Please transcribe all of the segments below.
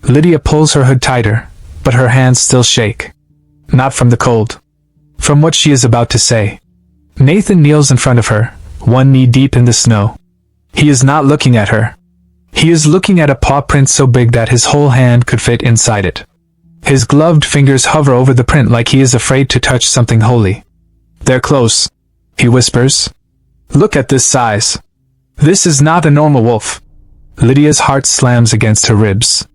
Lydia pulls her hood tighter, but her hands still shake. Not from the cold. From what she is about to say. Nathan kneels in front of her, one knee deep in the snow. He is not looking at her. He is looking at a paw print so big that his whole hand could fit inside it. His gloved fingers hover over the print like he is afraid to touch something holy. "They're close," he whispers. "Look at this size. This is not a normal wolf." Lydia's heart slams against her ribs.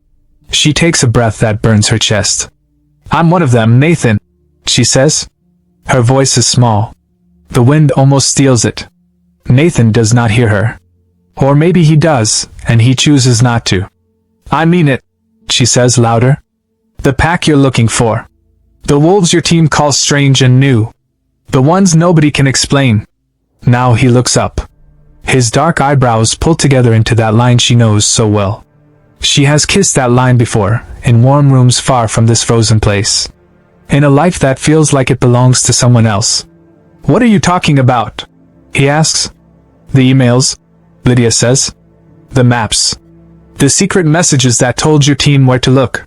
She takes a breath that burns her chest. "I'm one of them, Nathan," she says. Her voice is small. The wind almost steals it. Nathan does not hear her. Or maybe he does, and he chooses not to. "I mean it," she says louder. "The pack you're looking for. The wolves your team calls strange and new. The ones nobody can explain." Now he looks up. His dark eyebrows pull together into that line she knows so well. She has kissed that line before, in warm rooms far from this frozen place. In a life that feels like it belongs to someone else. "What are you talking about?" he asks. "The emails," Lydia says. "The maps. The secret messages that told your team where to look.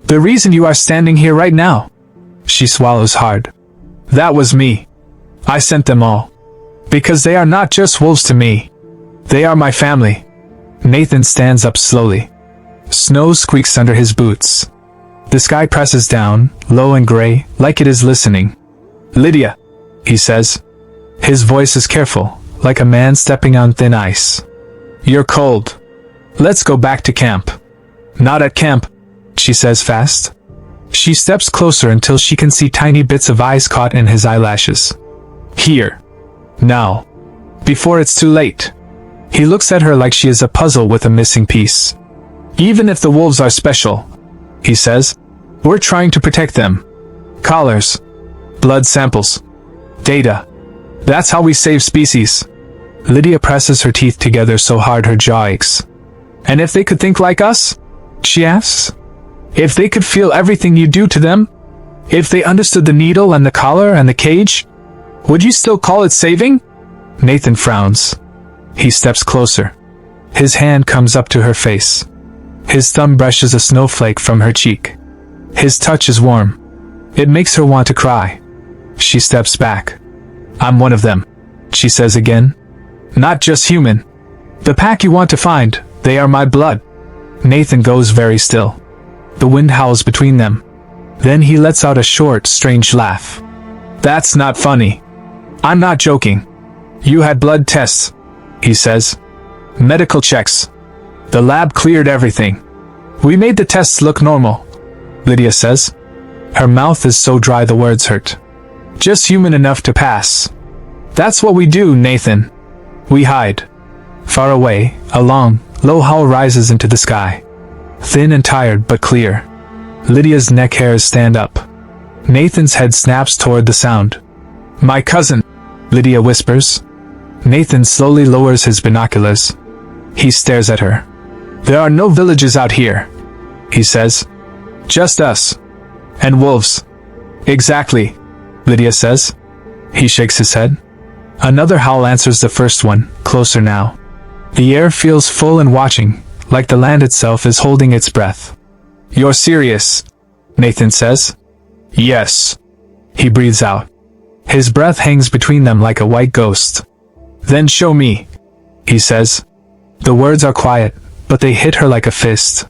The reason you are standing here right now." She swallows hard. "That was me. I sent them all. Because they are not just wolves to me. They are my family." Nathan stands up slowly. Snow squeaks under his boots. The sky presses down, low and gray, like it is listening. "Lydia," he says. His voice is careful, like a man stepping on thin ice. "You're cold. Let's go back to camp." "Not at camp," she says fast. She steps closer until she can see tiny bits of ice caught in his eyelashes. "Here. Now. Before it's too late." He looks at her like she is a puzzle with a missing piece. "Even if the wolves are special," he says, "we're trying to protect them. Collars. Blood samples. Data. That's how we save species." Lydia presses her teeth together so hard her jaw aches. "And if they could think like us?" she asks. "If they could feel everything you do to them? If they understood the needle and the collar and the cage? Would you still call it saving?" Nathan frowns. He steps closer. His hand comes up to her face. His thumb brushes a snowflake from her cheek. His touch is warm. It makes her want to cry. She steps back. "I'm one of them," she says again. "Not just human. The pack you want to find, they are my blood." Nathan goes very still. The wind howls between them. Then he lets out a short, strange laugh. "That's not funny. I'm not joking. You had blood tests," he says. "Medical checks. The lab cleared everything. We made the tests look normal," Lydia says. Her mouth is so dry the words hurt. "Just human enough to pass. That's what we do, Nathan. We hide." Far away, a long, low howl rises into the sky. Thin and tired but clear. Lydia's neck hairs stand up. Nathan's head snaps toward the sound. "My cousin," Lydia whispers. Nathan slowly lowers his binoculars. He stares at her. "There are no villages out here," he says. "Just us. And wolves." "Exactly," Lydia says. He shakes his head. Another howl answers the first one, closer now. The air feels full and watching, like the land itself is holding its breath. "You're serious," Nathan says. "Yes," he breathes out. His breath hangs between them like a white ghost. "Then show me," he says. The words are quiet, but they hit her like a fist.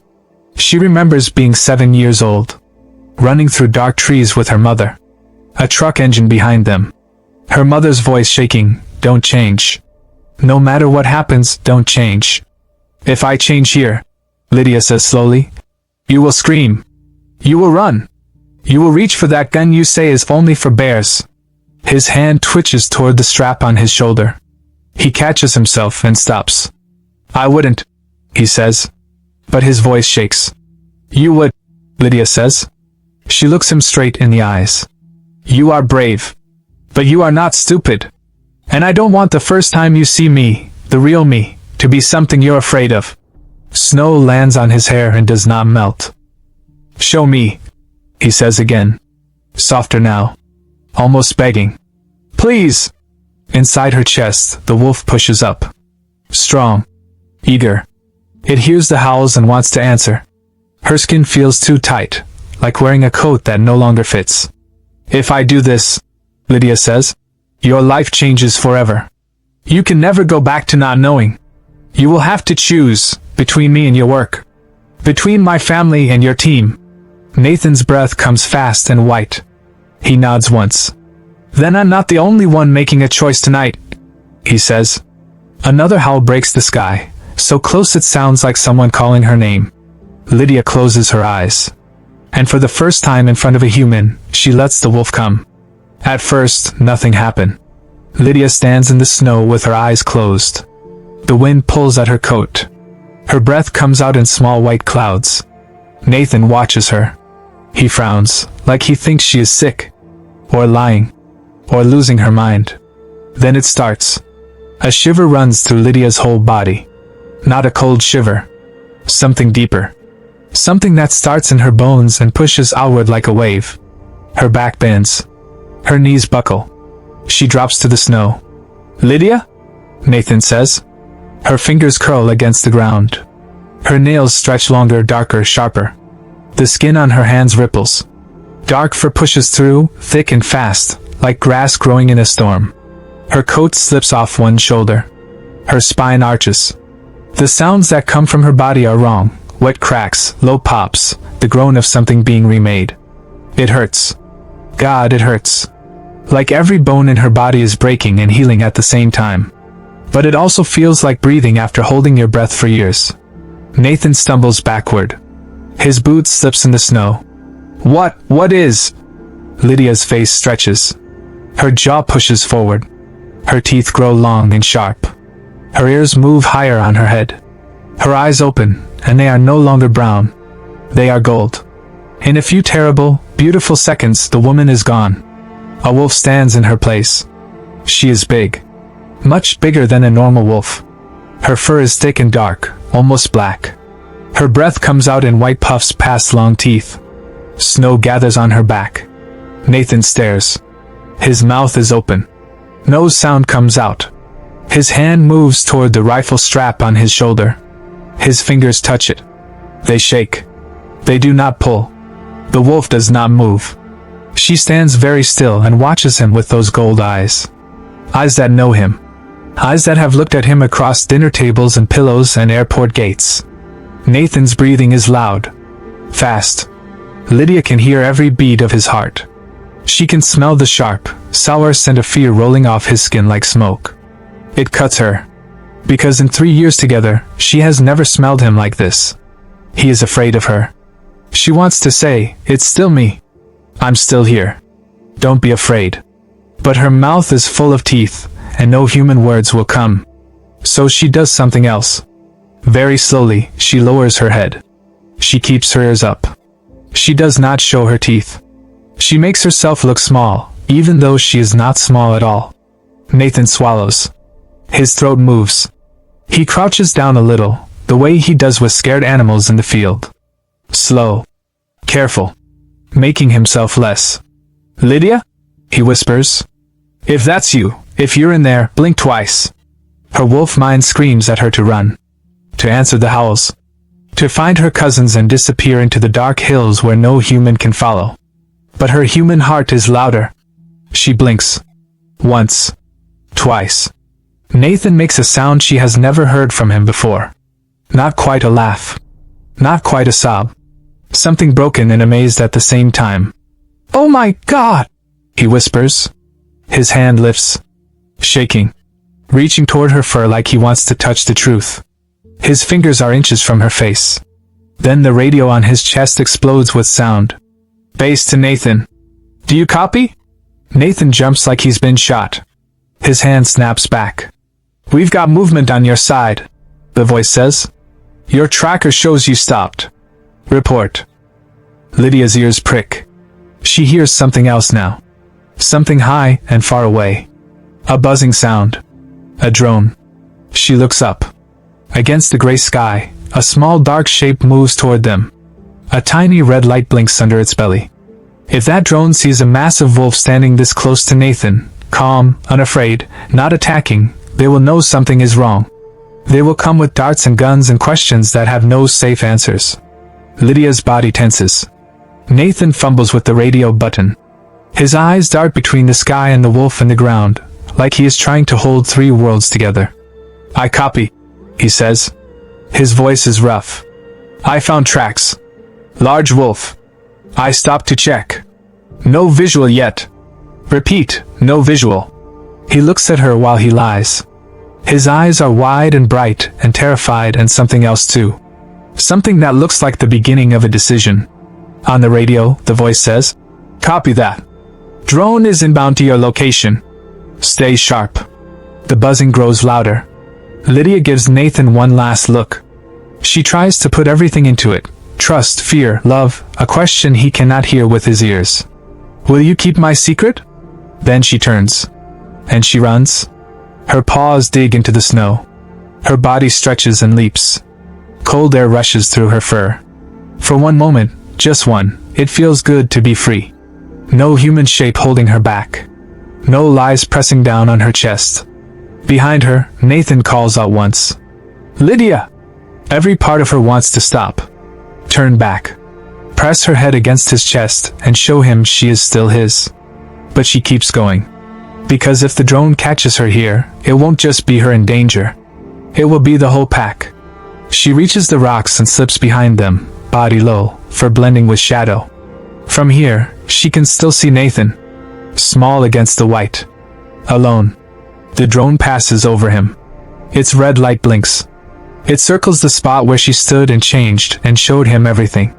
She remembers being 7 years old, running through dark trees with her mother. A truck engine behind them. Her mother's voice shaking, "Don't change. No matter what happens, don't change. If I change here," Lydia says slowly, "you will scream. You will run. You will reach for that gun you say is only for bears." His hand twitches toward the strap on his shoulder. He catches himself and stops. "I wouldn't," he says. But his voice shakes. "You would," Lydia says. She looks him straight in the eyes. "You are brave. But you are not stupid. And I don't want the first time you see me, the real me, to be something you're afraid of." Snow lands on his hair and does not melt. "Show me," he says again. Softer now. Almost begging. "Please." Inside her chest, the wolf pushes up. Strong. Eager. It hears the howls and wants to answer. Her skin feels too tight, like wearing a coat that no longer fits. If I do this, Lydia says, your life changes forever. You can never go back to not knowing. You will have to choose between me and your work. Between my family and your team. Nathan's breath comes fast and white. He nods once. Then I'm not the only one making a choice tonight, he says. Another howl breaks the sky, so close it sounds like someone calling her name. Lydia closes her eyes. And for the first time in front of a human, she lets the wolf come. At first, nothing happened. Lydia stands in the snow with her eyes closed. The wind pulls at her coat. Her breath comes out in small white clouds. Nathan watches her. He frowns, like he thinks she is sick, or lying, or losing her mind. Then it starts. A shiver runs through Lydia's whole body. Not a cold shiver. Something deeper. Something that starts in her bones and pushes outward like a wave. Her back bends. Her knees buckle. She drops to the snow. Lydia? Nathan says. Her fingers curl against the ground. Her nails stretch longer, darker, sharper. The skin on her hands ripples. Dark fur pushes through, thick and fast, like grass growing in a storm. Her coat slips off one shoulder. Her spine arches. The sounds that come from her body are wrong. Wet cracks, low pops, the groan of something being remade. It hurts. God, it hurts. Like every bone in her body is breaking and healing at the same time. But it also feels like breathing after holding your breath for years. Nathan stumbles backward. His boot slips in the snow. What is? Lydia's face stretches. Her jaw pushes forward. Her teeth grow long and sharp. Her ears move higher on her head. Her eyes open, and they are no longer brown. They are gold. In a few terrible, beautiful seconds, the woman is gone. A wolf stands in her place. She is big. Much bigger than a normal wolf. Her fur is thick and dark, almost black. Her breath comes out in white puffs past long teeth. Snow gathers on her back. Nathan stares. His mouth is open. No sound comes out. His hand moves toward the rifle strap on his shoulder. His fingers touch it. They shake. They do not pull. The wolf does not move. She stands very still and watches him with those gold eyes. Eyes that know him. Eyes that have looked at him across dinner tables and pillows and airport gates. Nathan's breathing is loud. Fast. Lydia can hear every beat of his heart. She can smell the sharp, sour scent of fear rolling off his skin like smoke. It cuts her. Because in 3 years together, she has never smelled him like this. He is afraid of her. She wants to say, it's still me. I'm still here. Don't be afraid. But her mouth is full of teeth, and no human words will come. So she does something else. Very slowly, she lowers her head. She keeps her ears up. She does not show her teeth. She makes herself look small, even though she is not small at all. Nathan swallows. His throat moves. He crouches down a little, the way he does with scared animals in the field. Slow. Careful. Making himself less. Lydia? He whispers. If that's you, if you're in there, blink twice. Her wolf mind screams at her to run. To answer the howls. To find her cousins and disappear into the dark hills where no human can follow. But her human heart is louder. She blinks. Once. Twice. Nathan makes a sound she has never heard from him before. Not quite a laugh. Not quite a sob. Something broken and amazed at the same time. Oh my God! He whispers. His hand lifts. Shaking. Reaching toward her fur like he wants to touch the truth. His fingers are inches from her face. Then the radio on his chest explodes with sound. Base to Nathan. Do you copy? Nathan jumps like he's been shot. His hand snaps back. We've got movement on your side, the voice says. Your tracker shows you stopped. Report. Lydia's ears prick. She hears something else now. Something high and far away. A buzzing sound. A drone. She looks up. Against the gray sky, a small dark shape moves toward them. A tiny red light blinks under its belly. If that drone sees a massive wolf standing this close to Nathan, calm, unafraid, not attacking, they will know something is wrong. They will come with darts and guns and questions that have no safe answers. Lydia's body tenses. Nathan fumbles with the radio button. His eyes dart between the sky and the wolf and the ground, like he is trying to hold three worlds together. "I copy," he says. His voice is rough. "I found tracks. Large wolf. I stopped to check. No visual yet. Repeat, no visual." He looks at her while he lies. His eyes are wide and bright and terrified, and something else too. Something that looks like the beginning of a decision. On the radio, the voice says, "Copy that. Drone is inbound to your location. Stay sharp." The buzzing grows louder. Lydia gives Nathan one last look. She tries to put everything into it. Trust, fear, love, a question he cannot hear with his ears. "Will you keep my secret?" Then she turns. And she runs. Her paws dig into the snow. Her body stretches and leaps. Cold air rushes through her fur. For one moment, just one, it feels good to be free. No human shape holding her back. No lies pressing down on her chest. Behind her, Nathan calls out once. "Lydia!" Every part of her wants to stop. Turn back. Press her head against his chest and show him she is still his. But she keeps going. Because if the drone catches her here, it won't just be her in danger. It will be the whole pack. She reaches the rocks and slips behind them, body low, fur blending with shadow. From here, she can still see Nathan. Small against the white. Alone. The drone passes over him. Its red light blinks. It circles the spot where she stood and changed and showed him everything.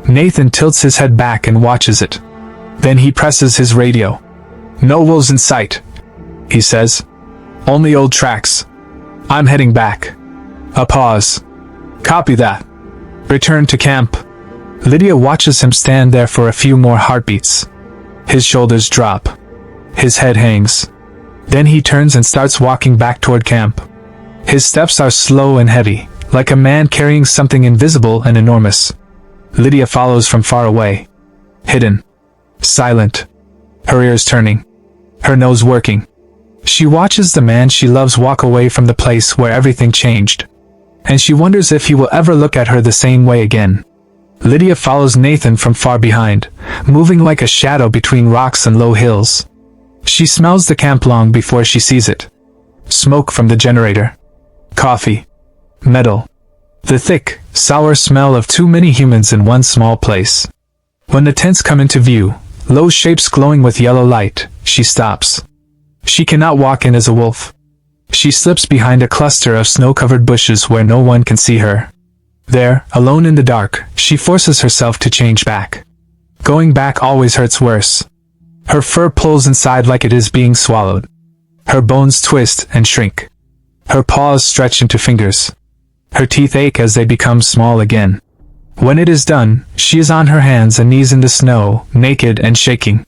Nathan tilts his head back and watches it. Then he presses his radio. "No wolves in sight," he says. "Only old tracks. I'm heading back." A pause. "Copy that. Return to camp." Lydia watches him stand there for a few more heartbeats. His shoulders drop. His head hangs. Then he turns and starts walking back toward camp. His steps are slow and heavy, like a man carrying something invisible and enormous. Lydia follows from far away. Hidden. Silent. Her ears turning. Her nose working. She watches the man she loves walk away from the place where everything changed. And she wonders if he will ever look at her the same way again. Lydia follows Nathan from far behind, moving like a shadow between rocks and low hills. She smells the camp long before she sees it. Smoke from the generator. Coffee. Metal. The thick, sour smell of too many humans in one small place. When the tents come into view, low shapes glowing with yellow light, she stops. She cannot walk in as a wolf. She slips behind a cluster of snow-covered bushes where no one can see her. There, alone in the dark, she forces herself to change back. Going back always hurts worse. Her fur pulls inside like it is being swallowed. Her bones twist and shrink. Her paws stretch into fingers. Her teeth ache as they become small again. When it is done, she is on her hands and knees in the snow, naked and shaking.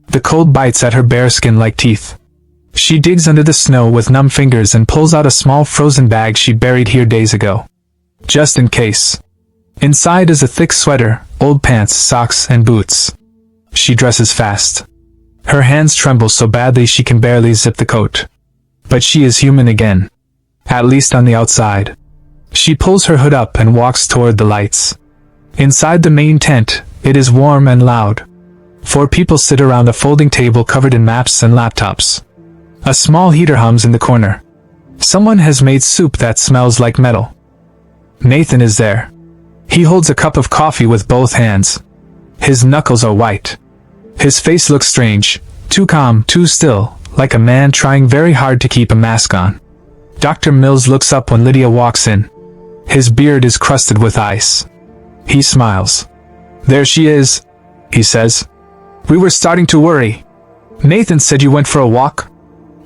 The cold bites at her bare skin like teeth. She digs under the snow with numb fingers and pulls out a small frozen bag she buried here days ago. Just in case. Inside is a thick sweater, old pants, socks, and boots. She dresses fast. Her hands tremble so badly she can barely zip the coat. But she is human again. At least on the outside. She pulls her hood up and walks toward the lights. Inside the main tent, it is warm and loud. 4 people sit around a folding table covered in maps and laptops. A small heater hums in the corner. Someone has made soup that smells like metal. Nathan is there. He holds a cup of coffee with both hands. His knuckles are white. His face looks strange, too calm, too still, like a man trying very hard to keep a mask on. Dr. Mills looks up when Lydia walks in. His beard is crusted with ice. He smiles. "There she is," he says. "We were starting to worry. Nathan said you went for a walk?"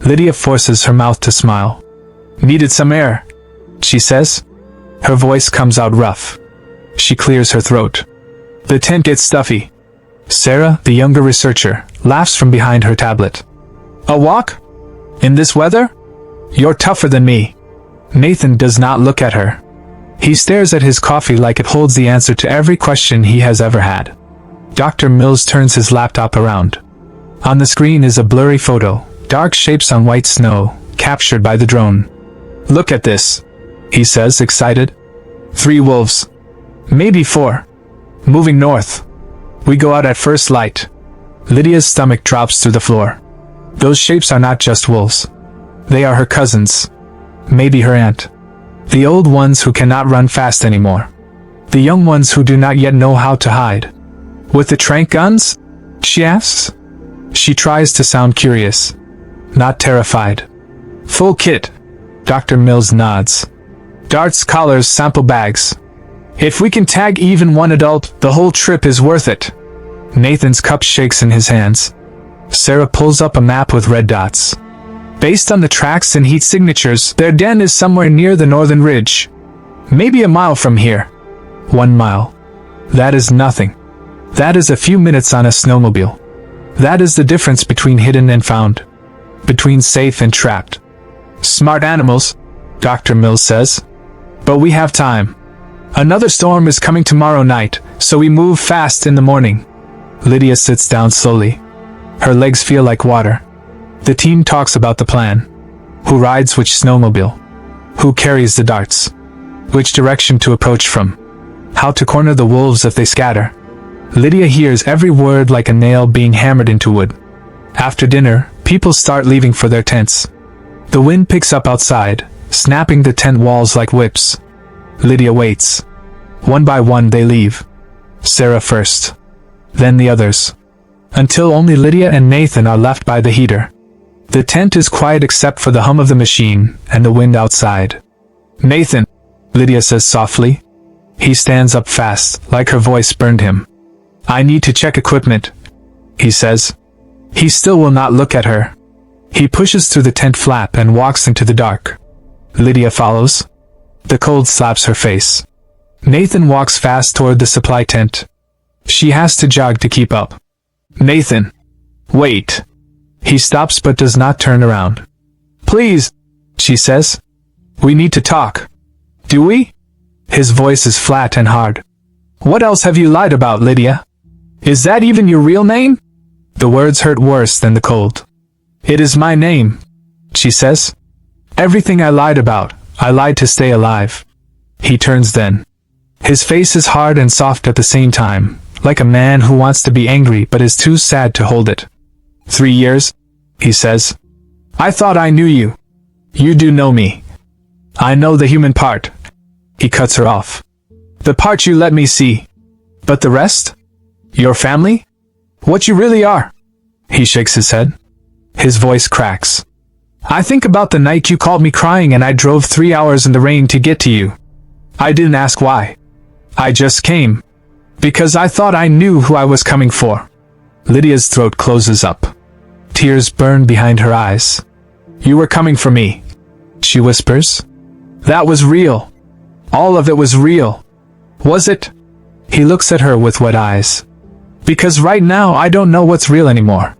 Lydia forces her mouth to smile. "Needed some air," she says. Her voice comes out rough. She clears her throat. The tent gets stuffy. Sarah, the younger researcher, laughs from behind her tablet. "A walk? In this weather? You're tougher than me." Nathan does not look at her. He stares at his coffee like it holds the answer to every question he has ever had. Dr. Mills turns his laptop around. On the screen is a blurry photo, dark shapes on white snow, captured by the drone. "Look at this," he says, excited. 3 wolves. Maybe 4. Moving north. We go out at first light. Lydia's stomach drops through the floor. Those shapes are not just wolves. They are her cousins. Maybe her aunt. The old ones who cannot run fast anymore. The young ones who do not yet know how to hide. With the tranq guns? She asks. She tries to sound curious. Not terrified. Full kit. Dr. Mills nods. Darts, collars, sample bags. If we can tag even one adult, the whole trip is worth it. Nathan's cup shakes in his hands. Sarah pulls up a map with red dots. Based on the tracks and heat signatures, their den is somewhere near the northern ridge. Maybe a mile from here. 1 mile. That is nothing. That is a few minutes on a snowmobile. That is the difference between hidden and found. Between safe and trapped. Smart animals, Dr. Mills says. But we have time. Another storm is coming tomorrow night, so we move fast in the morning. Lydia sits down slowly. Her legs feel like water. The team talks about the plan. Who rides which snowmobile? Who carries the darts? Which direction to approach from? How to corner the wolves if they scatter? Lydia hears every word like a nail being hammered into wood. After dinner, people start leaving for their tents. The wind picks up outside, snapping the tent walls like whips. Lydia waits. One by one they leave. Sarah first. Then the others. Until only Lydia and Nathan are left by the heater. The tent is quiet except for the hum of the machine and the wind outside. Nathan, Lydia says softly. He stands up fast, like her voice burned him. I need to check equipment, he says. He still will not look at her. He pushes through the tent flap and walks into the dark. Lydia follows. The cold slaps her face. Nathan walks fast toward the supply tent. She has to jog to keep up. Nathan. Wait. He stops but does not turn around. Please, she says. We need to talk. Do we? His voice is flat and hard. What else have you lied about, Lydia? Is that even your real name? The words hurt worse than the cold. It is my name, she says. Everything I lied about, I lied to stay alive. He turns then. His face is hard and soft at the same time, like a man who wants to be angry but is too sad to hold it. 3 years, he says. I thought I knew you. You do know me. I know the human part. He cuts her off. The part you let me see. But the rest? Your family? What you really are? He shakes his head. His voice cracks. I think about the night you called me crying and I drove 3 hours in the rain to get to you. I didn't ask why. I just came. Because I thought I knew who I was coming for. Lydia's throat closes up. Tears burn behind her eyes. You were coming for me, she whispers. That was real. All of it was real. Was it? He looks at her with wet eyes. Because right now I don't know what's real anymore.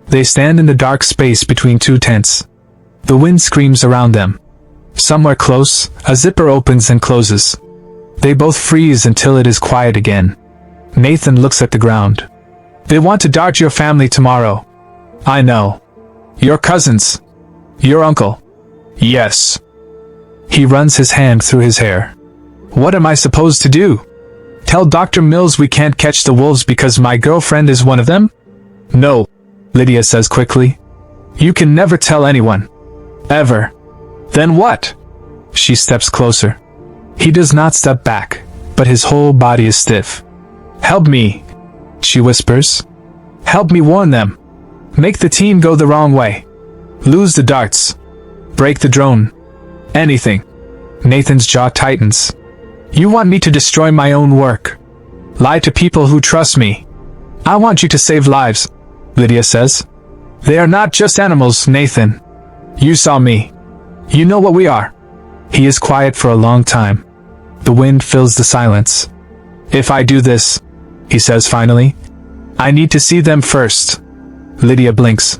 They stand in the dark space between two tents. The wind screams around them. Somewhere close, a zipper opens and closes. They both freeze until it is quiet again. Nathan looks at the ground. They want to dart your family tomorrow. I know. Your cousins. Your uncle. Yes. He runs his hand through his hair. What am I supposed to do? Tell Dr. Mills we can't catch the wolves because my girlfriend is one of them? No, Lydia says quickly. You can never tell anyone. Ever. Then what? She steps closer. He does not step back, but his whole body is stiff. Help me, she whispers. Help me warn them. Make the team go the wrong way. Lose the darts. Break the drone. Anything. Nathan's jaw tightens. You want me to destroy my own work. Lie to people who trust me. I want you to save lives, Lydia says. They are not just animals, Nathan. You saw me. You know what we are. He is quiet for a long time. The wind fills the silence. If I do this, he says finally, I need to see them first. Lydia blinks.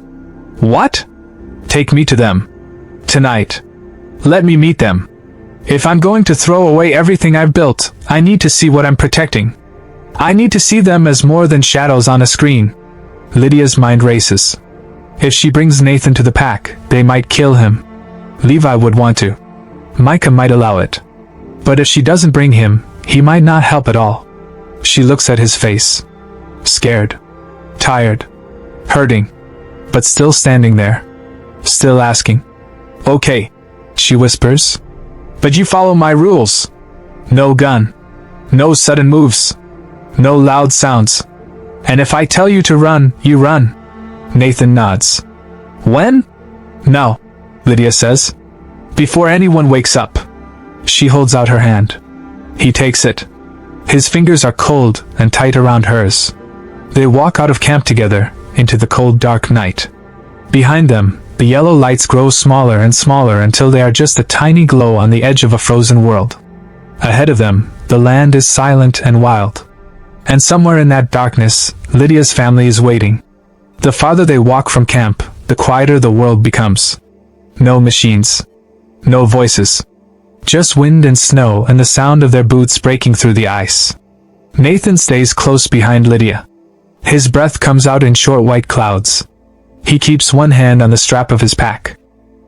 What? Take me to them. Tonight. Let me meet them. If I'm going to throw away everything I've built, I need to see what I'm protecting. I need to see them as more than shadows on a screen. Lydia's mind races. If she brings Nathan to the pack, they might kill him. Levi would want to. Micah might allow it. But if she doesn't bring him, he might not help at all. She looks at his face. Scared. Tired. Hurting. But still standing there. Still asking. Okay, she whispers. But you follow my rules. No gun. No sudden moves. No loud sounds. And if I tell you to run, you run. Nathan nods. When? Now, Lydia says. Before anyone wakes up. She holds out her hand. He takes it. His fingers are cold and tight around hers. They walk out of camp together, into the cold dark night. Behind them, the yellow lights grow smaller and smaller until they are just a tiny glow on the edge of a frozen world. Ahead of them, the land is silent and wild. And somewhere in that darkness, Lydia's family is waiting. The farther they walk from camp, the quieter the world becomes. No machines. No voices. Just wind and snow and the sound of their boots breaking through the ice. Nathan stays close behind Lydia. His breath comes out in short white clouds. He keeps one hand on the strap of his pack.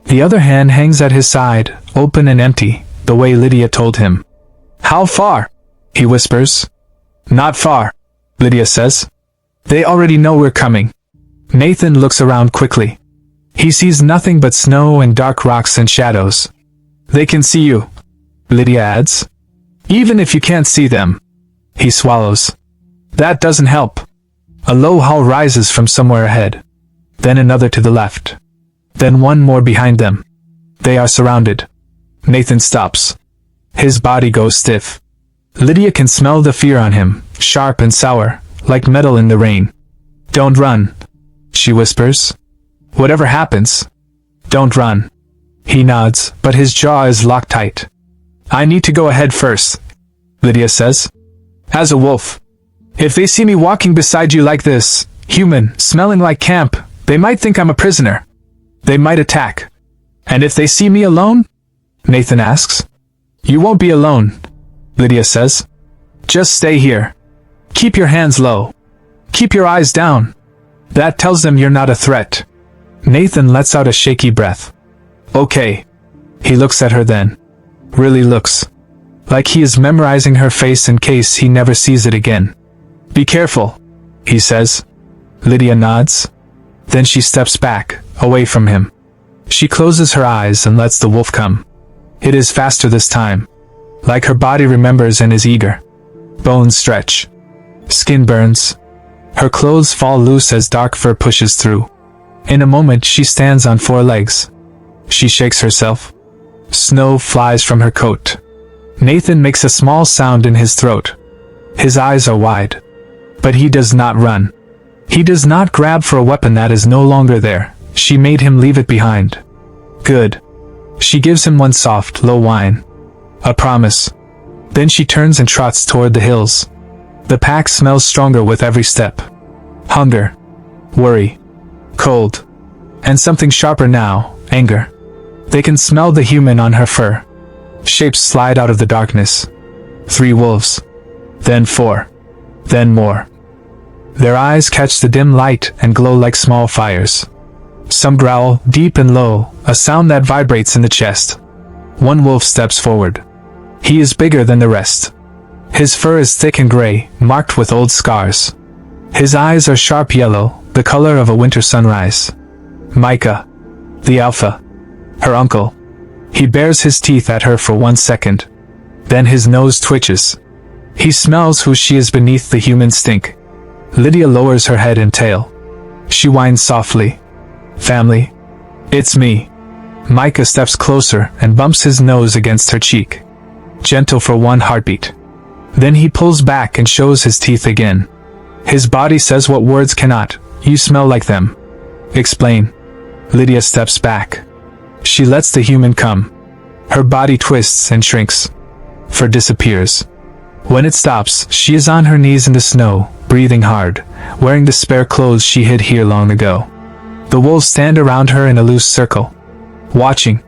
The other hand hangs at his side, open and empty, the way Lydia told him. How far? He whispers. Not far, Lydia says. They already know we're coming. Nathan looks around quickly. He sees nothing but snow and dark rocks and shadows. They can see you, Lydia adds. Even if you can't see them. He swallows. That doesn't help. A low howl rises from somewhere ahead. Then another to the left. Then one more behind them. They are surrounded. Nathan stops. His body goes stiff. Lydia can smell the fear on him, sharp and sour, like metal in the rain. Don't run, she whispers. Whatever happens, don't run. He nods, but his jaw is locked tight. I need to go ahead first, Lydia says. As a wolf. If they see me walking beside you like this, human, smelling like camp, they might think I'm a prisoner. They might attack. And if they see me alone? Nathan asks. You won't be alone, Lydia says. Just stay here. Keep your hands low. Keep your eyes down. That tells them you're not a threat. Nathan lets out a shaky breath. Okay. He looks at her then. Really looks. Like he is memorizing her face in case he never sees it again. Be careful, he says. Lydia nods. Then she steps back, away from him. She closes her eyes and lets the wolf come. It is faster this time. Like her body remembers and is eager. Bones stretch. Skin burns. Her clothes fall loose as dark fur pushes through. In a moment she stands on 4 legs. She shakes herself. Snow flies from her coat. Nathan makes a small sound in his throat. His eyes are wide. But he does not run. He does not grab for a weapon that is no longer there. She made him leave it behind. Good. She gives him one soft, low whine. A promise. Then she turns and trots toward the hills. The pack smells stronger with every step. Hunger. Worry. Cold. And something sharper now, anger. They can smell the human on her fur. Shapes slide out of the darkness. 3 wolves. Then 4. Then more. Their eyes catch the dim light and glow like small fires. Some growl, deep and low, a sound that vibrates in the chest. One wolf steps forward. He is bigger than the rest. His fur is thick and gray, marked with old scars. His eyes are sharp yellow, the color of a winter sunrise. Micah. The alpha. Her uncle. He bares his teeth at her for 1 second. Then his nose twitches. He smells who she is beneath the human stink. Lydia lowers her head and tail. She whines softly. Family. It's me. Micah steps closer and bumps his nose against her cheek. Gentle for 1 heartbeat. Then he pulls back and shows his teeth again. His body says what words cannot. You smell like them. Explain. Lydia steps back. She lets the human come. Her body twists and shrinks. Fur disappears. When it stops, she is on her knees in the snow, breathing hard, wearing the spare clothes she hid here long ago. The wolves stand around her in a loose circle. Watching.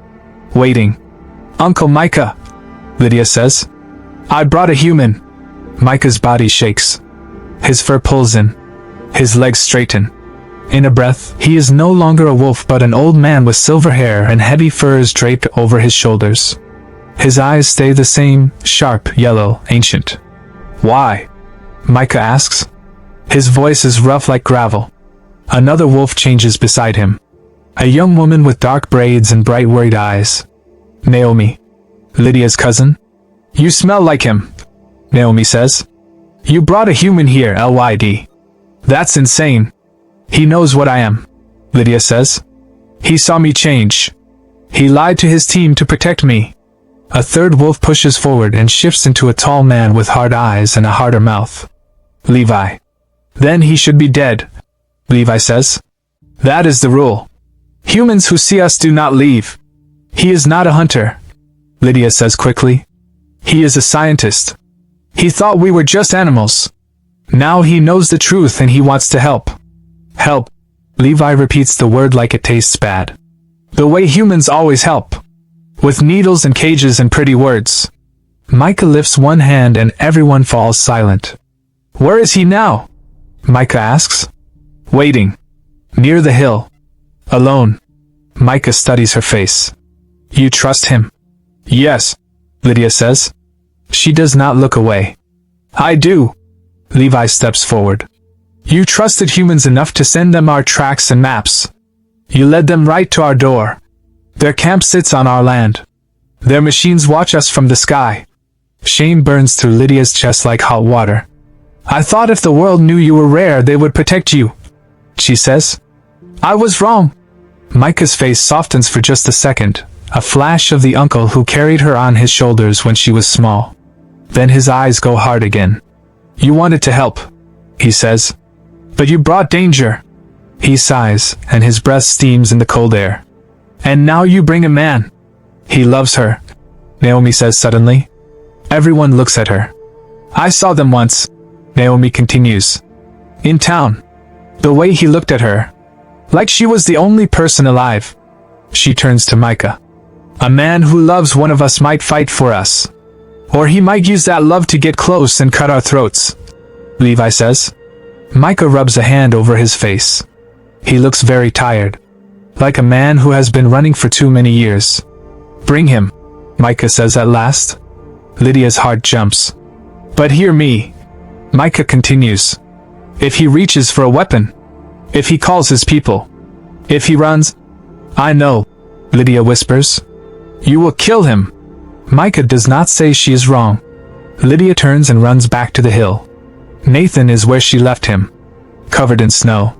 Waiting. Uncle Micah, Lydia says. I brought a human. Micah's body shakes. His fur pulls in. His legs straighten. In a breath, he is no longer a wolf but an old man with silver hair and heavy furs draped over his shoulders. His eyes stay the same, sharp, yellow, ancient. Why? Micah asks. His voice is rough like gravel. Another wolf changes beside him. A young woman with dark braids and bright worried eyes. Naomi. Lydia's cousin. You smell like him, Naomi says. You brought a human here, Lyd. That's insane. He knows what I am, Lydia says. He saw me change. He lied to his team to protect me. A third wolf pushes forward and shifts into a tall man with hard eyes and a harder mouth. Levi. Then he should be dead, Levi says. That is the rule. Humans who see us do not leave. He is not a hunter, Lydia says quickly. He is a scientist. He thought we were just animals. Now he knows the truth and he wants to help. Help. Levi repeats the word like it tastes bad. The way humans always help. With needles and cages and pretty words. Micah lifts one hand and everyone falls silent. Where is he now? Micah asks. Waiting. Near the hill. Alone. Micah studies her face. You trust him? Yes, Lydia says. She does not look away. I do. Levi steps forward. You trusted humans enough to send them our tracks and maps. You led them right to our door. Their camp sits on our land. Their machines watch us from the sky. Shame burns through Lydia's chest like hot water. I thought if the world knew you were rare, they would protect you, she says. I was wrong. Micah's face softens for just a second, a flash of the uncle who carried her on his shoulders when she was small. Then his eyes go hard again. You wanted to help, he says. But you brought danger. He sighs, and his breath steams in the cold air. And now you bring a man. He loves her, Naomi says suddenly. Everyone looks at her. I saw them once, Naomi continues. In town. The way he looked at her. Like she was the only person alive. She turns to Micah. A man who loves one of us might fight for us. Or he might use that love to get close and cut our throats, Levi says. Micah rubs a hand over his face. He looks very tired. Like a man who has been running for too many years. Bring him, Micah says at last. Lydia's heart jumps. But hear me, Micah continues. If he reaches for a weapon, if he calls his people, if he runs, I know, Lydia whispers. You will kill him. Micah does not say she is wrong. Lydia turns and runs back to the hill. Nathan is where she left him, covered in snow,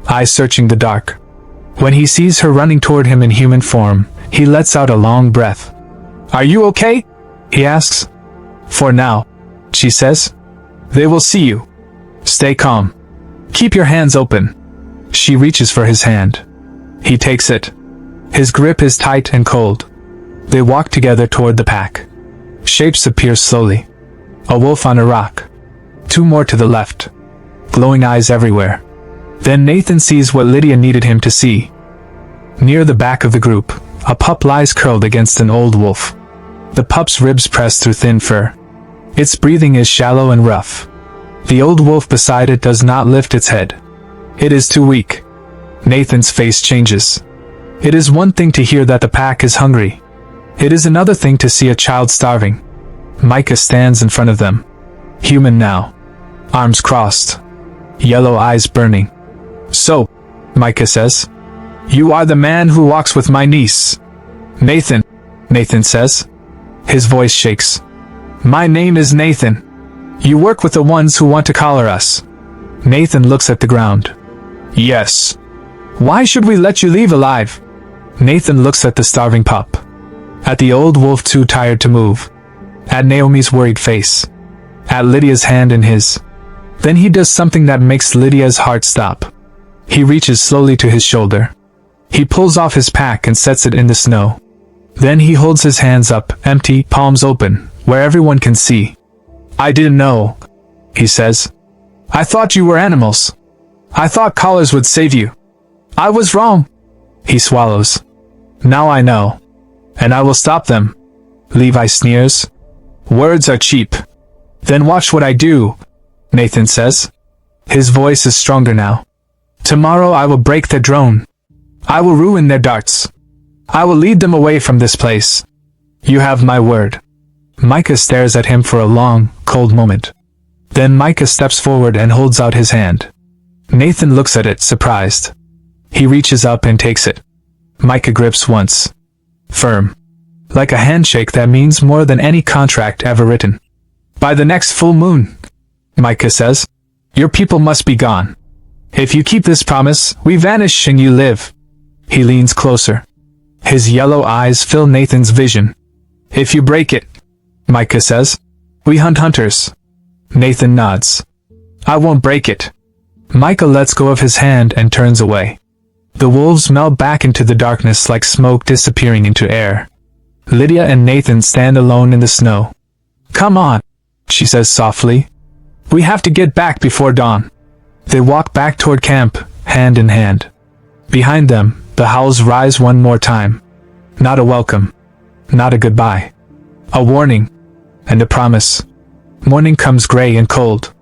eyes searching the dark. When he sees her running toward him in human form, he lets out a long breath. Are you okay? He asks. For now, she says. They will see you. Stay calm. Keep your hands open. She reaches for his hand. He takes it. His grip is tight and cold. They walk together toward the pack. Shapes appear slowly. A wolf on a rock. Two more to the left. Glowing eyes everywhere. Then Nathan sees what Lydia needed him to see. Near the back of the group, a pup lies curled against an old wolf. The pup's ribs press through thin fur. Its breathing is shallow and rough. The old wolf beside it does not lift its head. It is too weak. Nathan's face changes. It is one thing to hear that the pack is hungry. It is another thing to see a child starving. Micah stands in front of them. Human now. Arms crossed. Yellow eyes burning. So, Micah says, you are the man who walks with my niece. Nathan, Nathan says. His voice shakes. My name is Nathan. You work with the ones who want to collar us. Nathan looks at the ground. Yes. Why should we let you leave alive? Nathan looks at the starving pup. At the old wolf too tired to move. At Naomi's worried face. At Lydia's hand in his. Then he does something that makes Lydia's heart stop. He reaches slowly to his shoulder. He pulls off his pack and sets it in the snow. Then he holds his hands up, empty, palms open, where everyone can see. I didn't know, he says. I thought you were animals. I thought collars would save you. I was wrong. He swallows. Now I know. And I will stop them. Levi sneers. Words are cheap. Then watch what I do, Nathan says. His voice is stronger now. Tomorrow I will break their drone. I will ruin their darts. I will lead them away from this place. You have my word. Micah stares at him for a long, cold moment. Then Micah steps forward and holds out his hand. Nathan looks at it, surprised. He reaches up and takes it. Micah grips once. Firm. Like a handshake that means more than any contract ever written. By the next full moon, Micah says, your people must be gone. If you keep this promise, we vanish and you live. He leans closer. His yellow eyes fill Nathan's vision. If you break it, Micah says, we hunt hunters. Nathan nods. I won't break it. Micah lets go of his hand and turns away. The wolves melt back into the darkness like smoke disappearing into air. Lydia and Nathan stand alone in the snow. Come on, she says softly. We have to get back before dawn. They walk back toward camp, hand in hand. Behind them, the howls rise one more time. Not a welcome. Not a goodbye. A warning. And a promise. Morning comes gray and cold.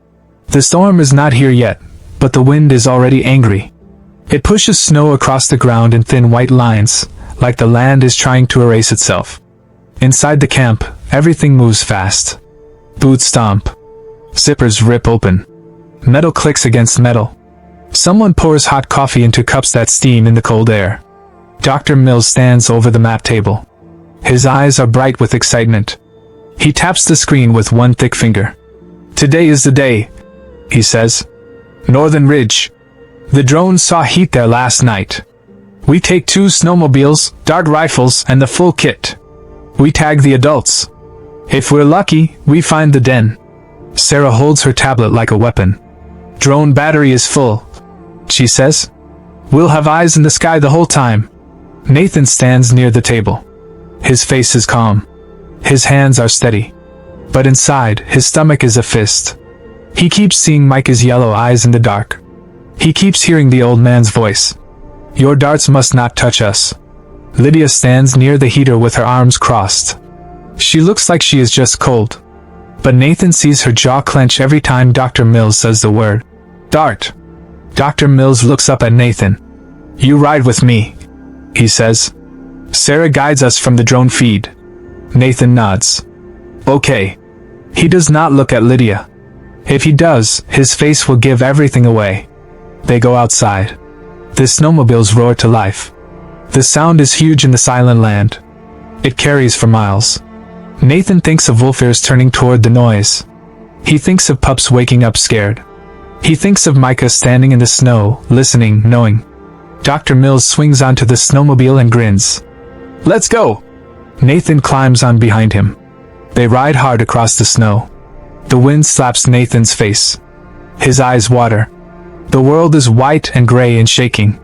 The storm is not here yet, but the wind is already angry. It pushes snow across the ground in thin white lines, like the land is trying to erase itself. Inside the camp, everything moves fast. Boots stomp. Zippers rip open. Metal clicks against metal. Someone pours hot coffee into cups that steam in the cold air. Dr. Mills stands over the map table. His eyes are bright with excitement. He taps the screen with one thick finger. Today is the day, he says. Northern Ridge. The drone saw heat there last night. We take 2 snowmobiles, dart rifles, and the full kit. We tag the adults. If we're lucky, we find the den. Sarah holds her tablet like a weapon. Drone battery is full, she says. We'll have eyes in the sky the whole time. Nathan stands near the table. His face is calm. His hands are steady. But inside, his stomach is a fist. He keeps seeing Micah's yellow eyes in the dark. He keeps hearing the old man's voice. Your darts must not touch us. Lydia stands near the heater with her arms crossed. She looks like she is just cold. But Nathan sees her jaw clench every time Dr. Mills says the word. Dart. Dr. Mills looks up at Nathan. You ride with me, he says. Sarah guides us from the drone feed. Nathan nods. Okay. He does not look at Lydia. If he does, his face will give everything away. They go outside. The snowmobiles roar to life. The sound is huge in the silent land. It carries for miles. Nathan thinks of wolf ears turning toward the noise. He thinks of pups waking up scared. He thinks of Micah standing in the snow, listening, knowing. Dr. Mills swings onto the snowmobile and grins. Let's go! Nathan climbs on behind him. They ride hard across the snow. The wind slaps Nathan's face. His eyes water. The world is white and gray and shaking.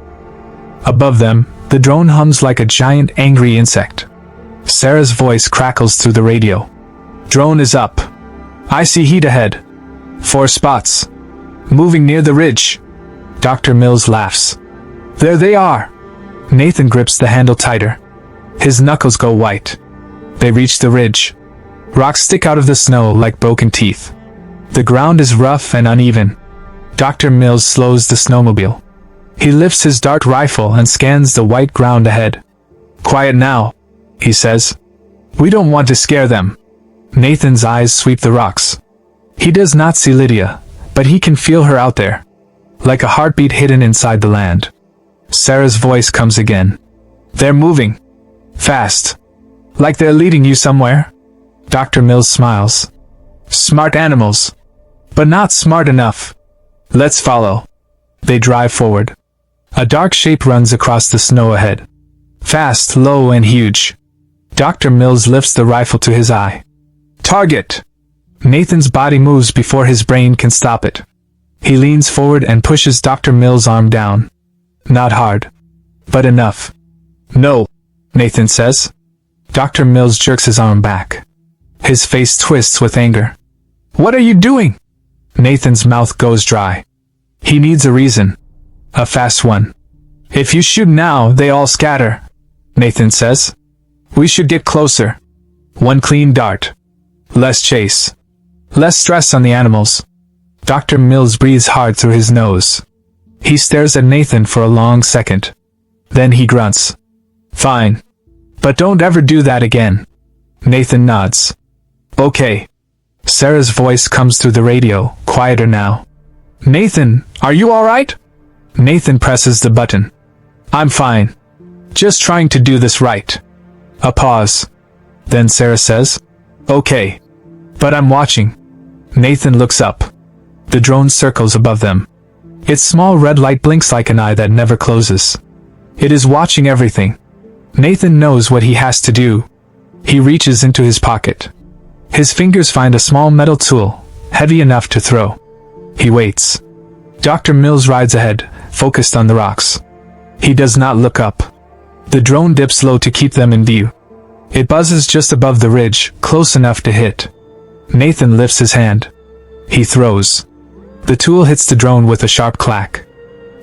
Above them, the drone hums like a giant angry insect. Sarah's voice crackles through the radio. Drone is up. I see heat ahead. 4 spots. Moving near the ridge. Dr. Mills laughs. There they are. Nathan grips the handle tighter. His knuckles go white. They reach the ridge. Rocks stick out of the snow like broken teeth. The ground is rough and uneven. Dr. Mills slows the snowmobile. He lifts his dart rifle and scans the white ground ahead. Quiet now, he says. We don't want to scare them. Nathan's eyes sweep the rocks. He does not see Lydia, but he can feel her out there, like a heartbeat hidden inside the land. Sarah's voice comes again. They're moving. Fast. Like they're leading you somewhere. Dr. Mills smiles. Smart animals. But not smart enough. Let's follow. They drive forward. A dark shape runs across the snow ahead. Fast, low, and huge. Dr. Mills lifts the rifle to his eye. Target! Nathan's body moves before his brain can stop it. He leans forward and pushes Dr. Mills' arm down. Not hard. But enough. No, Nathan says. Dr. Mills jerks his arm back. His face twists with anger. What are you doing? Nathan's mouth goes dry. He needs a reason. A fast one. If you shoot now, they all scatter, Nathan says. We should get closer. One clean dart. Less chase. Less stress on the animals. Dr. Mills breathes hard through his nose. He stares at Nathan for a long second. Then he grunts. Fine. But don't ever do that again. Nathan nods. Okay. Sarah's voice comes through the radio, quieter now. Nathan, are you alright? Nathan presses the button. I'm fine. Just trying to do this right. A pause. Then Sarah says, Okay. But I'm watching. Nathan looks up. The drone circles above them. Its small red light blinks like an eye that never closes. It is watching everything. Nathan knows what he has to do. He reaches into his pocket. His fingers find a small metal tool, heavy enough to throw. He waits. Dr. Mills rides ahead, focused on the rocks. He does not look up. The drone dips low to keep them in view. It buzzes just above the ridge, close enough to hit. Nathan lifts his hand. He throws. The tool hits the drone with a sharp clack.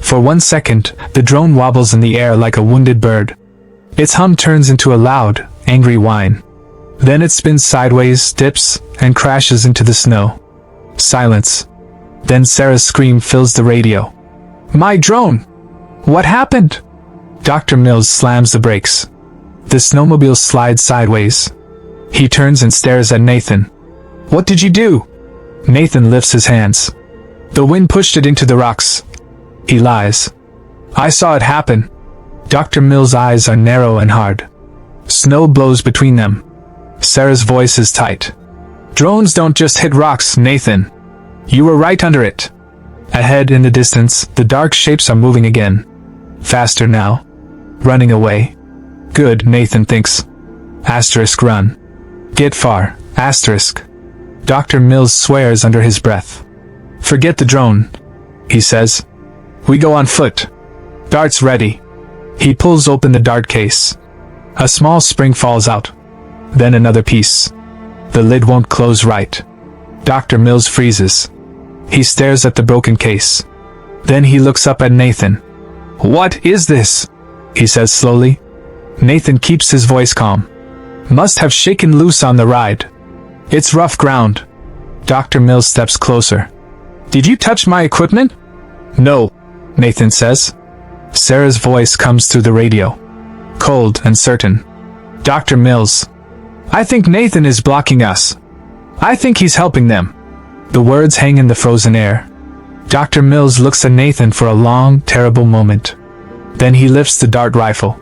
For 1 second, the drone wobbles in the air like a wounded bird. Its hum turns into a loud, angry whine. Then it spins sideways, dips, and crashes into the snow. Silence. Then Sarah's scream fills the radio. My drone! What happened? Dr. Mills slams the brakes. The snowmobile slides sideways. He turns and stares at Nathan. What did you do? Nathan lifts his hands. The wind pushed it into the rocks. He lies. I saw it happen. Dr. Mills' eyes are narrow and hard. Snow blows between them. Sarah's voice is tight. Drones don't just hit rocks, Nathan. You were right under it. Ahead in the distance, the dark shapes are moving again. Faster now. Running away. Good, Nathan thinks. Asterisk run. Get far. Asterisk. Dr. Mills swears under his breath. Forget the drone, he says. We go on foot. Darts ready. He pulls open the dart case. A small spring falls out. Then another piece. The lid won't close right. Dr. Mills freezes. He stares at the broken case. Then he looks up at Nathan. What is this? He says slowly. Nathan keeps his voice calm. Must have shaken loose on the ride. It's rough ground. Dr. Mills steps closer. Did you touch my equipment? No, Nathan says. Sarah's voice comes through the radio. Cold and certain. Dr. Mills. I think Nathan is blocking us. I think he's helping them. The words hang in the frozen air. Dr. Mills looks at Nathan for a long, terrible moment. Then he lifts the dart rifle.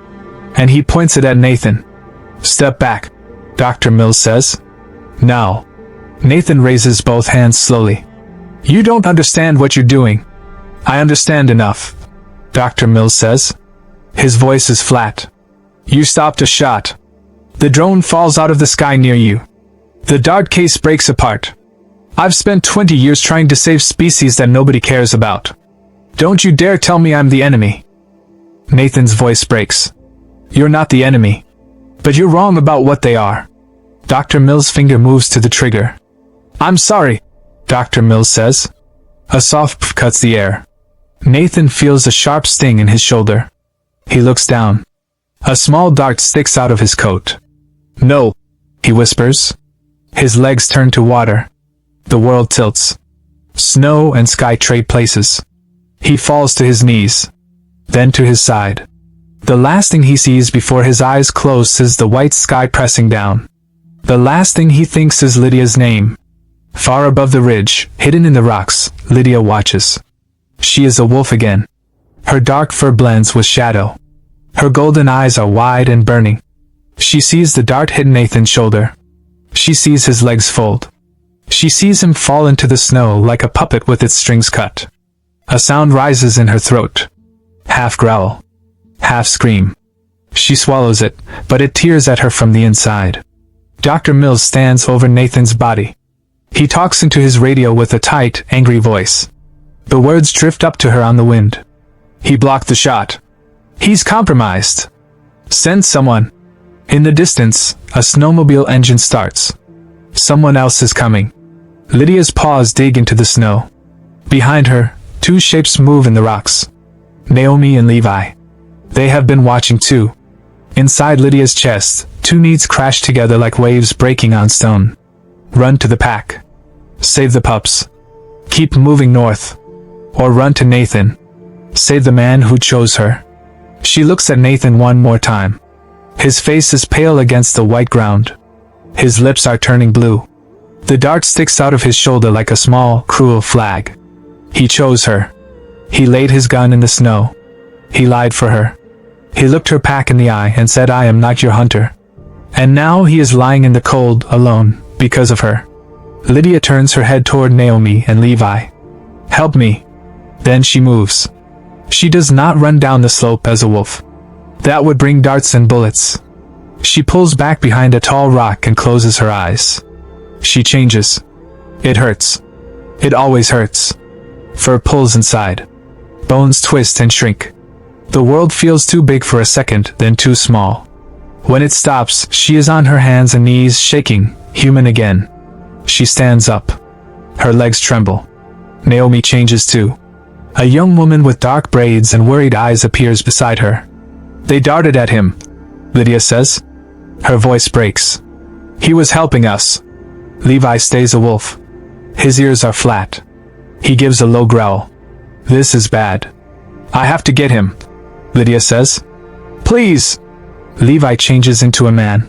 And he points it at Nathan. Step back, Dr. Mills says. Now. Nathan raises both hands slowly. You don't understand what you're doing. I understand enough, Dr. Mills says. His voice is flat. You stopped a shot. The drone falls out of the sky near you. The dart case breaks apart. I've spent 20 years trying to save species that nobody cares about. Don't you dare tell me I'm the enemy. Nathan's voice breaks. You're not the enemy. But you're wrong about what they are. Dr. Mills' finger moves to the trigger. I'm sorry, Dr. Mills says. A soft pff cuts the air. Nathan feels a sharp sting in his shoulder. He looks down. A small dart sticks out of his coat. No, he whispers. His legs turn to water. The world tilts. Snow and sky trade places. He falls to his knees. Then to his side. The last thing he sees before his eyes close is the white sky pressing down. The last thing he thinks is Lydia's name. Far above the ridge, hidden in the rocks, Lydia watches. She is a wolf again. Her dark fur blends with shadow. Her golden eyes are wide and burning. She sees the dart hit Nathan's shoulder. She sees his legs fold. She sees him fall into the snow like a puppet with its strings cut. A sound rises in her throat. Half growl. Half scream. She swallows it, but it tears at her from the inside. Dr. Mills stands over Nathan's body. He talks into his radio with a tight, angry voice. The words drift up to her on the wind. He blocked the shot. He's compromised. Send someone. In the distance, a snowmobile engine starts. Someone else is coming. Lydia's paws dig into the snow. Behind her, two shapes move in the rocks. Naomi and Levi. They have been watching too. Inside Lydia's chest, two needs crash together like waves breaking on stone. Run to the pack. Save the pups. Keep moving north. Or run to Nathan. Save the man who chose her. She looks at Nathan one more time. His face is pale against the white ground. His lips are turning blue. The dart sticks out of his shoulder like a small, cruel flag. He chose her. He laid his gun in the snow. He lied for her. He looked her back in the eye and said, "I am not your hunter." And now he is lying in the cold, alone, because of her. Lydia turns her head toward Naomi and Levi. "Help me." Then she moves. She does not run down the slope as a wolf. That would bring darts and bullets. She pulls back behind a tall rock and closes her eyes. She changes. It hurts. It always hurts. Fur pulls inside. Bones twist and shrink. The world feels too big for a second, then too small. When it stops, she is on her hands and knees, shaking, human again. She stands up. Her legs tremble. Naomi changes too. A young woman with dark braids and worried eyes appears beside her. "They darted at him," Lydia says. Her voice breaks. "He was helping us." Levi stays a wolf. His ears are flat. He gives a low growl. "This is bad. I have to get him," Lydia says. "Please." Levi changes into a man.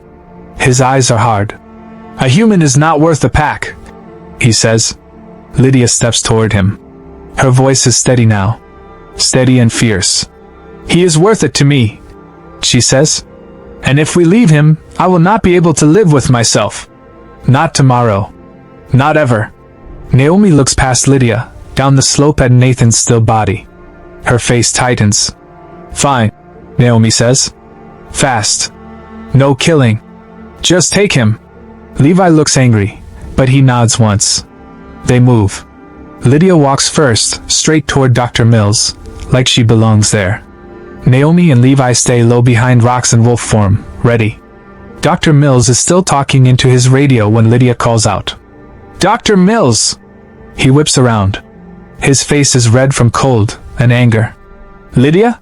His eyes are hard. "A human is not worth a pack," he says. Lydia steps toward him. Her voice is steady now. Steady and fierce. "He is worth it to me," she says. "And if we leave him, I will not be able to live with myself. Not tomorrow. Not ever." Naomi looks past Lydia, down the slope at Nathan's still body. Her face tightens. "Fine," Naomi says. "Fast. No killing. Just take him." Levi looks angry, but he nods once. They move. Lydia walks first, straight toward Dr. Mills, like she belongs there. Naomi and Levi stay low behind rocks in wolf form, ready. Dr. Mills is still talking into his radio when Lydia calls out. "Dr. Mills!" He whips around. His face is red from cold and anger. "Lydia?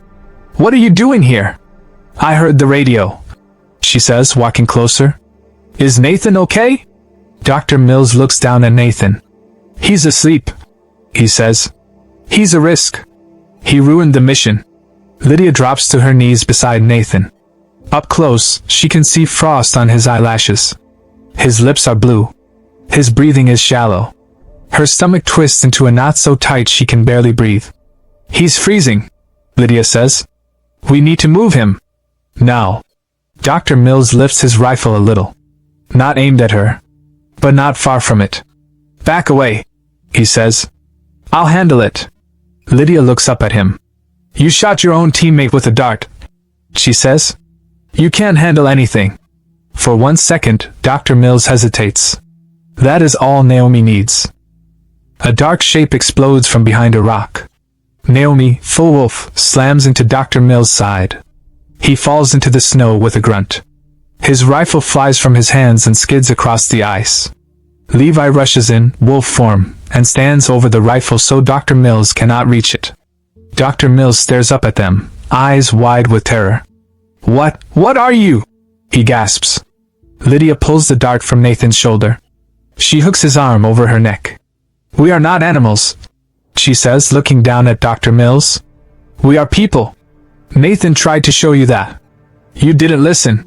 What are you doing here?" "I heard the radio," she says, walking closer. "Is Nathan okay?" Dr. Mills looks down at Nathan. "He's asleep," he says. "He's a risk. He ruined the mission." Lydia drops to her knees beside Nathan. Up close, she can see frost on his eyelashes. His lips are blue. His breathing is shallow. Her stomach twists into a knot so tight she can barely breathe. "He's freezing," Lydia says. "We need to move him. Now." Dr. Mills lifts his rifle a little. Not aimed at her, but not far from it. "Back away," he says. "I'll handle it." Lydia looks up at him. "You shot your own teammate with a dart," she says. "You can't handle anything." For 1 second, Dr. Mills hesitates. That is all Naomi needs. A dark shape explodes from behind a rock. Naomi, full wolf, slams into Dr. Mills' side. He falls into the snow with a grunt. His rifle flies from his hands and skids across the ice. Levi rushes in, wolf form, and stands over the rifle so Dr. Mills cannot reach it. Dr. Mills stares up at them, eyes wide with terror. What are you?" he gasps. Lydia pulls the dart from Nathan's shoulder. She hooks his arm over her neck. "We are not animals," she says, looking down at Dr. Mills. "We are people. Nathan tried to show you that. You didn't listen."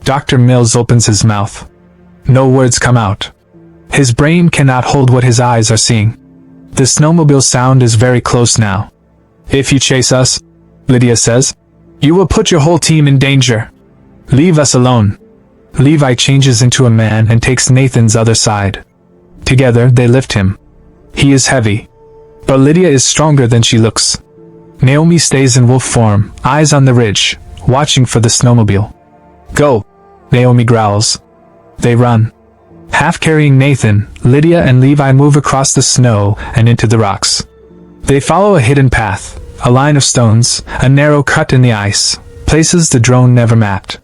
Dr. Mills opens his mouth. No words come out. His brain cannot hold what his eyes are seeing. The snowmobile sound is very close now. "If you chase us," Lydia says, "you will put your whole team in danger. Leave us alone." Levi changes into a man and takes Nathan's other side. Together they lift him. He is heavy. But Lydia is stronger than she looks. Naomi stays in wolf form, eyes on the ridge, watching for the snowmobile. "Go," Naomi growls. They run. Half carrying Nathan, Lydia and Levi move across the snow and into the rocks. They follow a hidden path, a line of stones, a narrow cut in the ice, places the drone never mapped.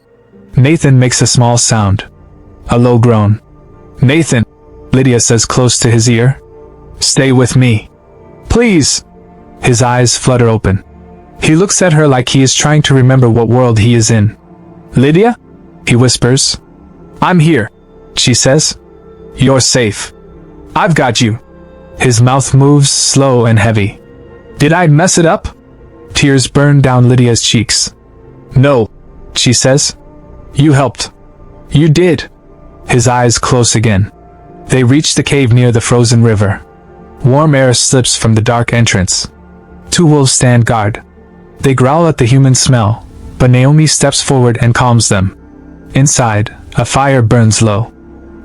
Nathan makes a small sound. A low groan. "Nathan," Lydia says close to his ear. "Stay with me. Please." His eyes flutter open. He looks at her like he is trying to remember what world he is in. "Lydia?" he whispers. "I'm here," she says. "You're safe. I've got you." His mouth moves slow and heavy. "Did I mess it up?" Tears burn down Lydia's cheeks. "No," she says. "You helped. You did." His eyes close again. They reach the cave near the frozen river. Warm air slips from the dark entrance. 2 wolves stand guard. They growl at the human smell, but Naomi steps forward and calms them. Inside, a fire burns low.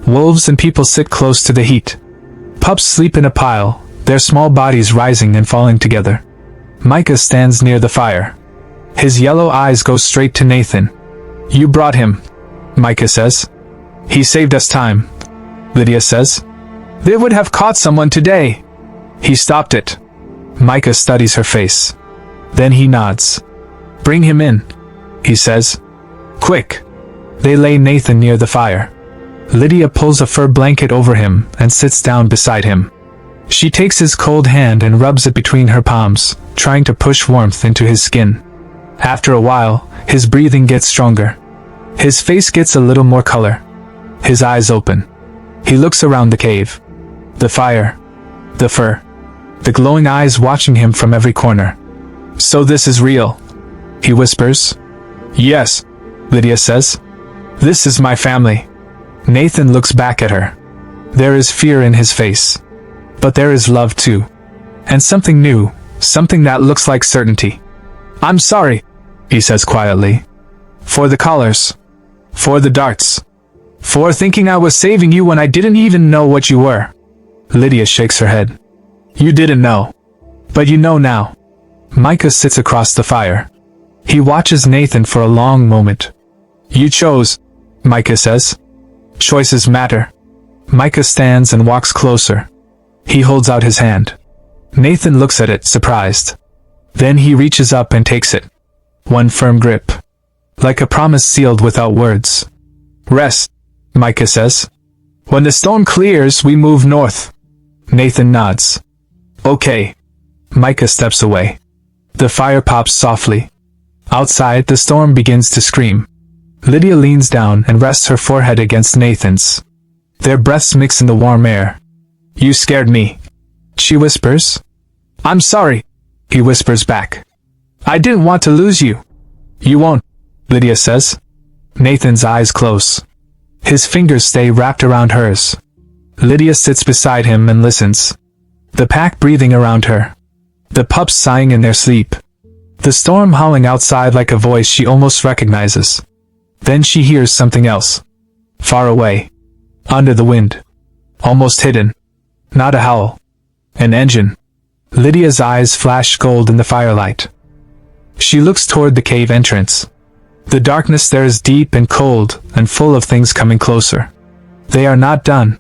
Wolves and people sit close to the heat. Pups sleep in a pile, their small bodies rising and falling together. Micah stands near the fire. His yellow eyes go straight to Nathan. "You brought him," Micah says. "He saved us time," Lydia says. "They would have caught someone today." "He stopped it." Micah studies her face. Then he nods. "Bring him in," he says. "Quick." They lay Nathan near the fire. Lydia pulls a fur blanket over him and sits down beside him. She takes his cold hand and rubs it between her palms, trying to push warmth into his skin. After a while, his breathing gets stronger. His face gets a little more color. His eyes open. He looks around the cave. The fire. The fur. The glowing eyes watching him from every corner. "So this is real," he whispers. "Yes," Lydia says. "This is my family." Nathan looks back at her. There is fear in his face. But there is love too. And something new, something that looks like certainty. "I'm sorry," he says quietly. "For the collars. For the darts. For thinking I was saving you when I didn't even know what you were." Lydia shakes her head. "You didn't know. But you know now." Micah sits across the fire. He watches Nathan for a long moment. "You chose," Micah says. "Choices matter." Micah stands and walks closer. He holds out his hand. Nathan looks at it, surprised. Then he reaches up and takes it. One firm grip. Like a promise sealed without words. "Rest," Micah says. "When the storm clears, we move north." Nathan nods. "Okay." Micah steps away. The fire pops softly. Outside, the storm begins to scream. Lydia leans down and rests her forehead against Nathan's. Their breaths mix in the warm air. "You scared me," she whispers. "I'm sorry," he whispers back. "I didn't want to lose you." "You won't," Lydia says. Nathan's eyes close. His fingers stay wrapped around hers. Lydia sits beside him and listens. The pack breathing around her. The pups sighing in their sleep. The storm howling outside like a voice she almost recognizes. Then she hears something else. Far away. Under the wind. Almost hidden. Not a howl. An engine. Lydia's eyes flash gold in the firelight. She looks toward the cave entrance. The darkness there is deep and cold and full of things coming closer. They are not done.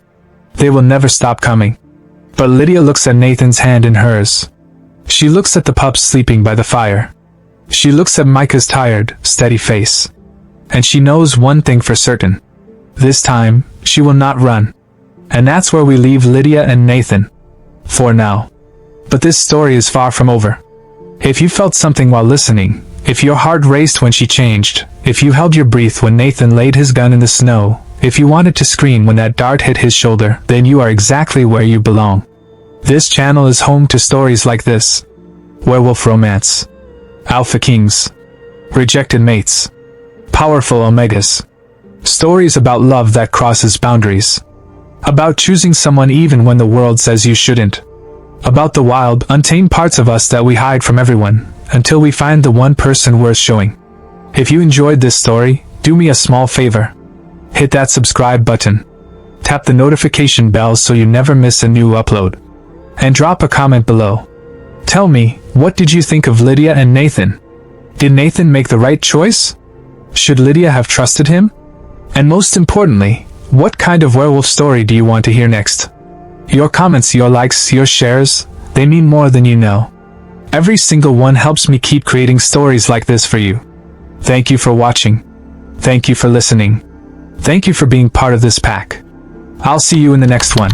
They will never stop coming. But Lydia looks at Nathan's hand in hers. She looks at the pups sleeping by the fire. She looks at Micah's tired, steady face. And she knows one thing for certain. This time, she will not run. And that's where we leave Lydia and Nathan. For now. But this story is far from over. If you felt something while listening, if your heart raced when she changed, if you held your breath when Nathan laid his gun in the snow, if you wanted to scream when that dart hit his shoulder, then you are exactly where you belong. This channel is home to stories like this. Werewolf romance. Alpha kings. Rejected mates. Powerful omegas. Stories about love that crosses boundaries. About choosing someone even when the world says you shouldn't. About the wild, untamed parts of us that we hide from everyone, until we find the one person worth showing. If you enjoyed this story, do me a small favor. Hit that subscribe button. Tap the notification bell so you never miss a new upload. And drop a comment below. Tell me, what did you think of Lydia and Nathan? Did Nathan make the right choice? Should Lydia have trusted him? And most importantly, what kind of werewolf story do you want to hear next? Your comments, your likes, your shares, they mean more than you know. Every single one helps me keep creating stories like this for you. Thank you for watching. Thank you for listening. Thank you for being part of this pack. I'll see you in the next one.